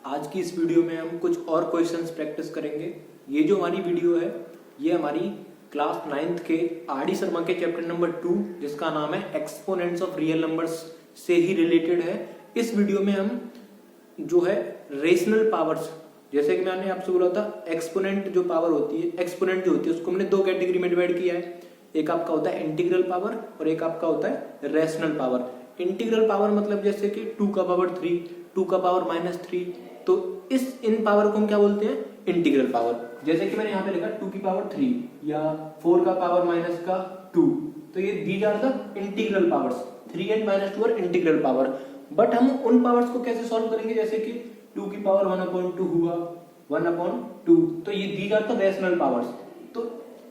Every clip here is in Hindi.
आज की इस वीडियो में हम कुछ और क्वेश्चंस प्रैक्टिस करेंगे। ये जो हमारी वीडियो है ये हमारी क्लास 9th के आर डी शर्मा के चैप्टर नंबर 2 जिसका नाम है एक्सपोनेंट्स ऑफ रियल नंबर्स से ही रिलेटेड है। इस वीडियो में हम जो है रेशनल पावर्स, जैसे कि मैंने आपसे बोला था एक्सपोनेंट जो पावर होती है, एक्सपोनेंट जो होती है उसको हमने दो कैटेगरी में डिवाइड किया है। एक आपका होता है इंटीग्रल पावर और एक आपका होता है रेशनल पावर। इंटीग्रल पावर मतलब जैसे कि 2 का पावर 3, 2 का पावर -3, तो इन पावर को हम क्या बोलते हैं? Integral power. जैसे कि मैंने यहाँ पे लिखा 2 की पावर 3 या 4 का पावर -2, तो ये these are the integral powers. 3 and -2 are integral power. But हम उन पावर्स को कैसे सॉल्व करेंगे? जैसे कि 2 की पावर 1/2 हुआ 1/2, तो ये these are the rational powers. तो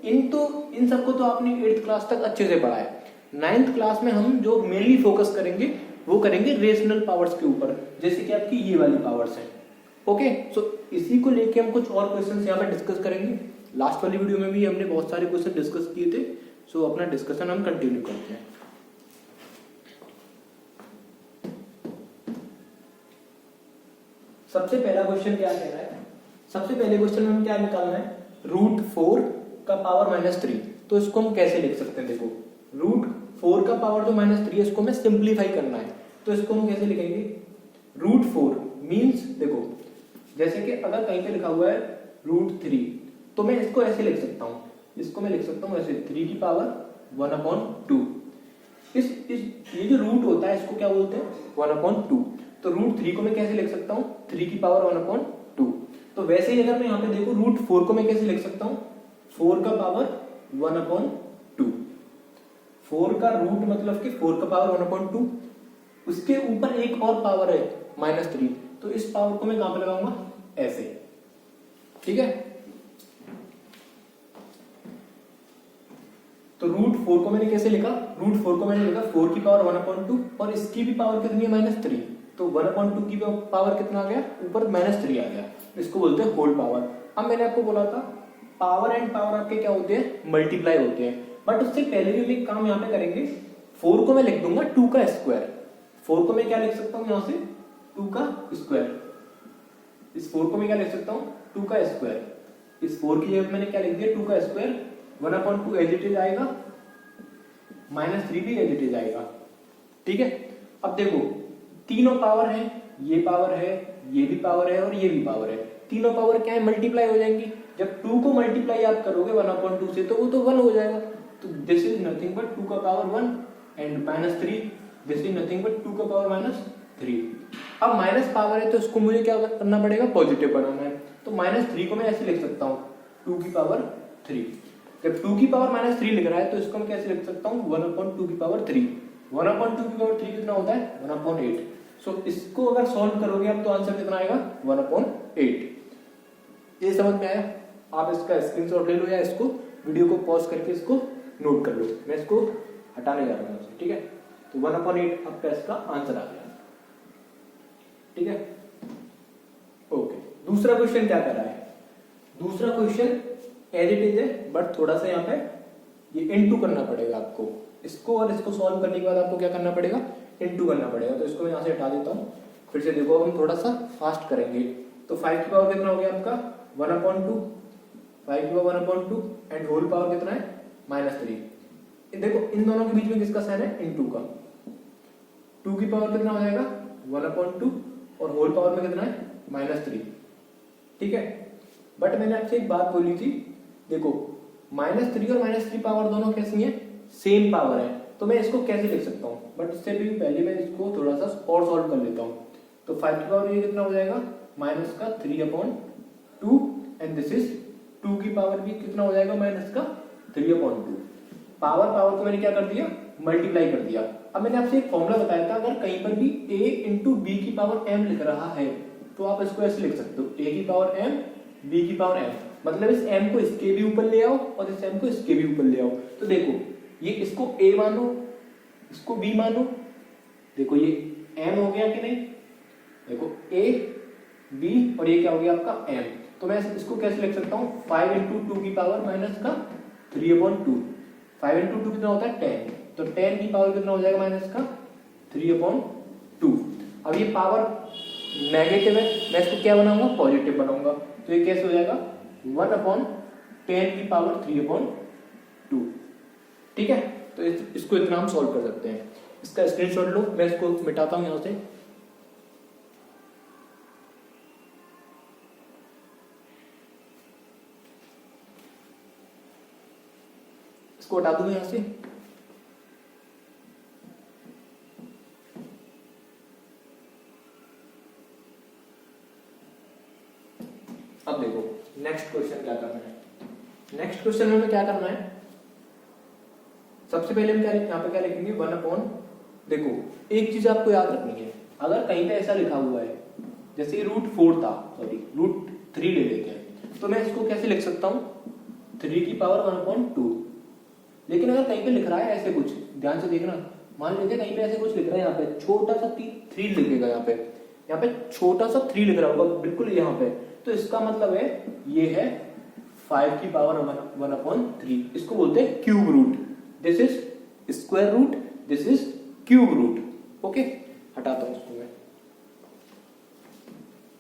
इन सबको तो आपने 8th क्लास तक अच्छे से पढ़ा है। 9th क्लास में हम जो मेनली फोकस करेंगे वो करेंगे रेशनल पावर्स के ऊपर, जैसे कि आपकी ये वाली पावर्स हैं। ओके, सो इसी को लेके हम कुछ और क्वेश्चंस यहाँ पे डिस्कस करेंगे। लास्ट वाली वीडियो में भी हमने बहुत सारे क्वेश्चन डिस्कस किए थे, सो अपना डिस्कशन हम कंटिन्यू करते हैं। सबसे पहला क्वेश्चन क्या कह रहा है? सबसे पहले क्वेश्चन में हम क्या निकालना है? √4 का पावर -3। तो इसको हम कैसे लिख सकते हैं? देखो, √4 का पावर जो -3 है इसको हमें सिंप्लीफाई करना है। तो इसको हम कैसे लिखेंगे? √4 मीन्स, देखो जैसे कि अगर कहीं पे लिखा हुआ है √3, तो मैं इसको ऐसे लिख सकता हूँ, इसको मैं लिख सकता हूँ ऐसे 3 की पावर 1/2। ये जो रूट होता है इसको क्या बोलते हैं? 1/2। तो √3 को मैं कैसे लिख सकता हूँ? 3 की पावर 1/2। तो वैसे ही अगर मैं यहाँ पे देखूँ √4 को मैं कैसे लिख सकता हूँ? 4 का पावर 1/2। 4 का रूट मतलब कि 4 का पावर 1/2, उसके ऊपर एक और पावर है -3, तो इस पावर को मैं कहां पे लगाऊंगा? ऐसे, ठीक है। तो √4 को मैंने कैसे लिखा? √4 को मैंने लिखा 4 की पावर 1/2 और इसकी भी पावर कितनी है? -3। तो 1/2 की पावर कितना आ गया? ऊपर -3 आ गया। इसको बोलते हैं होल पावर। अब मैंने आपको बोला था पावर एंड पावर आपके क्या होते हैं? मल्टीप्लाई होते हैं। बट उससे पहले भी हम एक काम यहाँ पे करेंगे। 4 को मैं लिख दूंगा 2 का स्क्वायर। 4 को मैं क्या लिख सकता हूँ? यहाँ से 2 का स्क्वायर। इस 4 को मैं क्या लिख सकता हूँ? 2 का स्क्वायर। इस 4 की जगह मैंने क्या लिख दिया? 2 का स्क्वायर। 1/2 एज इट इज आएगा, -3 भी एज इट इज आएगा, ठीक है। अब देखो तीनों पावर है, ये पावर है, ये भी पावर है और ये भी पावर है। तीनों पावर क्या है? मल्टीप्लाई हो जाएंगी। जब 2 को मल्टीप्लाई आप करोगे 1/2 से तो वो तो 1 हो जाएगा। तो दिस इज नथिंग बट 2 का power 1 and -3, this is nothing but 2 का पावर -3। अब माइनस पावर है तो इसको मुझे क्या करना पड़ेगा? पॉजिटिव बनाना है। तो -3 को मैं ऐसे लिख सकता हूँ 2 की पावर 3। जब 2 की पावर -3 लिख रहा है तो इसको मैं कैसे लिख सकता हूँ? 1/2 की पावर 3। 1/2 की पावर 3 कितना होता है? 1/8। सो इसको अगर सॉल्व करोगे आप तो आंसर कितना आएगा? 1/8। ये समझ में आया? आप इसका स्क्रीनशॉट ले लो या इसको वीडियो को पॉज करके इसको नोट कर लो। मैं इसको हटाने जा रहा हूँ, ठीक है। तो 1/8 आपका इसका आंसर आ गया, ठीक है। ओके, दूसरा क्वेश्चन क्या कर रहा है? दूसरा क्वेश्चन एज इट इज है बट थोड़ा सा यहाँ पे ये इनटू करना पड़ेगा आपको। इसको और इसको सॉल्व करने के बाद आपको क्या करना पड़ेगा? इनटू करना पड़ेगा। तो इसको मैं यहाँ से हटा देता हूँ। फिर से देखो हम थोड़ा सा फास्ट करेंगे। तो 5 की पावर कितना हो गया आपका? 1/2। 5 की पावर 1/2 एंड होल पावर कितना है? -3। देखो इन दोनों के बीच में किसका साइन है? इनटू का। 2 की पावर कितना हो जाएगा? 1/2 और होल पावर में कितना है? -3, ठीक है। बट मैंने आपसे एक बात बोली थी, देखो -3 और -3 पावर दोनों कैसी हैं? सेम पावर है। तो मैं इसको कैसे लिख सकता हूँ? बट इससे भी पहले मैं इसको थोड़ा सा और सॉल्व कर लेता हूँ। तो 5 की पावर ये कितना हो जाएगा? -3/2 एंड दिस इज 2 की पावर भी कितना हो जाएगा? -3/2। पावर को मैंने क्या कर दिया? मल्टीप्लाई कर दिया। अब मैंने आपसे एक फॉर्मूला बताया था, अगर कहीं पर भी a × b की पावर m लिख रहा है तो आप इसको ऐसे लिख सकते हो, a की पावर m, b की पावर m। मतलब इस m को इसके भी ऊपर ले आओ और इस m को इसके भी ऊपर ले आओ। तो देखो ये इसको a मानो, इसको b मानो। देखो ये m हो गया कि नहीं? देखो a, b और ये क्या हो गया आपका m। तो मैं इसको कैसे लिख सकता हूँ? 5 × 2 की पावर -3/2। 5 × 2 कितना होता है? 10। तो 10 की पावर कितना हो जाएगा? -3/2। अब ये पावर नेगेटिव है, मैं इसको क्या बनाऊंगा, पॉजिटिव बनाऊंगा। तो ये कैसे हो जाएगा, 1/10⁻³ ठीक है। तो इसको इतना हम सॉल्व कर सकते हैं। इसका स्क्रीनशॉट लो, मैं इसको मिटाता हूं यहां से। इसको हटा दूंगा यहां से। अब देखो नेक्स्ट क्वेश्चन क्या करना है। नेक्स्ट क्वेश्चन में क्या करना है, सबसे पहले हम क्या यहाँ पे क्या लिखेंगे, 1/, देखो एक चीज आपको याद रखनी है, अगर कहीं पे ऐसा लिखा हुआ है जैसे √4 था, सॉरी √3 ले लेते हैं, तो मैं इसको कैसे लिख सकता हूँ, 3⁻²। लेकिन अगर कहीं पे लिख रहा है ऐसे कुछ, ध्यान से देखना, मान लेते कहीं पे ऐसे कुछ लिख रहा है, यहाँ पे छोटा सा 3 लिखेगा, यहाँ पे छोटा सा 3 लिख रहा होगा बिल्कुल यहाँ पे, तो इसका मतलब है ये है 5⁻1/3। इसको बोलते हैं cube root. This is square root, this is cube root. Okay, हटाता हूं इसको मैं।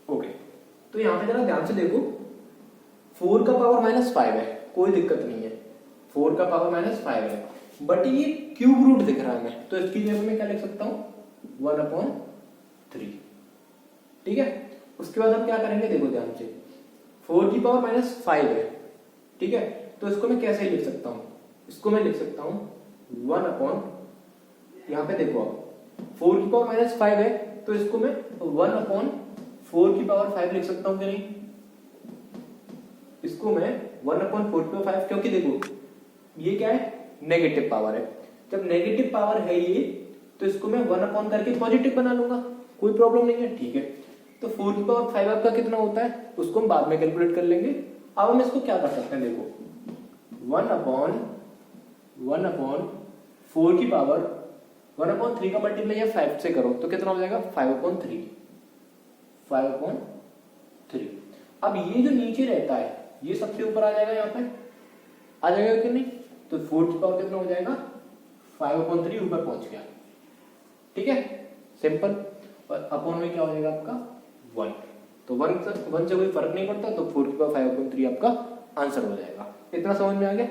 ओके, तो यहां पे जरा ध्यान से देखो, 4 का पावर -5 है, कोई दिक्कत नहीं है, 4 का पावर -5 है, बट ये क्यूब रूट दिख रहा है मैं, तो इसकी जगह मैं क्या लिख सकता हूं, 1/3। ठीक है, उसके बाद हम क्या करेंगे, देखो ध्यान से, 4 की पावर -5 है, ठीक है, तो इसको मैं कैसे लिख सकता हूं, इसको मैं लिख सकता हूं 1/, यहां पे देखो आप 4 की पावर -5 है, तो इसको मैं 1/4 की पावर 5 लिख सकता हूं कि नहीं, इसको मैं 1/4 की पावर 5, क्योंकि देखो ये क्या है, नेगेटिव पावर है, जब नेगेटिव पावर है ये, तो इसको मैं 1/, करके पॉजिटिव बना लूंगा, कोई प्रॉब्लम नहीं है। ठीक है, तो 4 की पावर 5 आपका कितना होता है, उसको हम बाद में कैलकुलेट कर लेंगे। अब हम इसको क्या कर सकते हैं, देखो 1/4 की पावर 1/3 का मल्टीप्लाई या 5 से करो तो कितना हो जाएगा, 5/3। अब ये जो नीचे रहता है ये सबसे ऊपर आ जाएगा, यहाँ पे आ जाएगा कि नहीं, तो 4 की पावर कितना हो जाएगा, 5/3 ऊपर पहुंच गया। ठीक है, सिंपल। और अपॉन में क्या हो जाएगा आपका 1, तो 1 से कोई फर्क नहीं पड़ता, तो 4 की पावर 5/3 आपका आंसर हो जाएगा। इतना समझ में आ गया,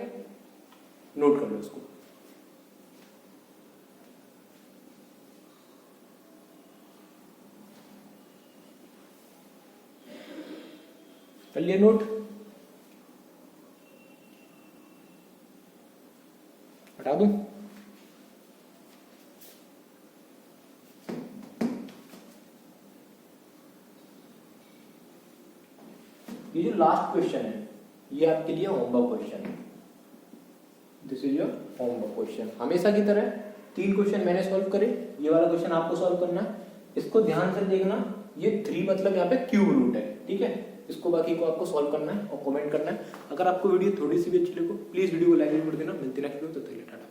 नोट कर लो इसको। कर लिया नोट, हटा दूं, ये जो लास्ट क्वेश्चन है ये आपके लिए होमवर्क क्वेश्चन है, this is your homework question. हमेशा की तरह 3 क्वेश्चन मैंने सॉल्व करे, ये वाला क्वेश्चन आपको सॉल्व करना है। इसको ध्यान से देखना, ये 3 मतलब यहाँ पे क्यूब रूट है। ठीक है, इसको बाकी को आपको सॉल्व करना है और कमेंट करना है। अगर आपको वीडियो थोड़ी सी भी अच्छी लगे प्लीज वीडियो को लाइक कर देना। मिलते नेक्स्ट वीडियो, तब तक के लिए टाटा।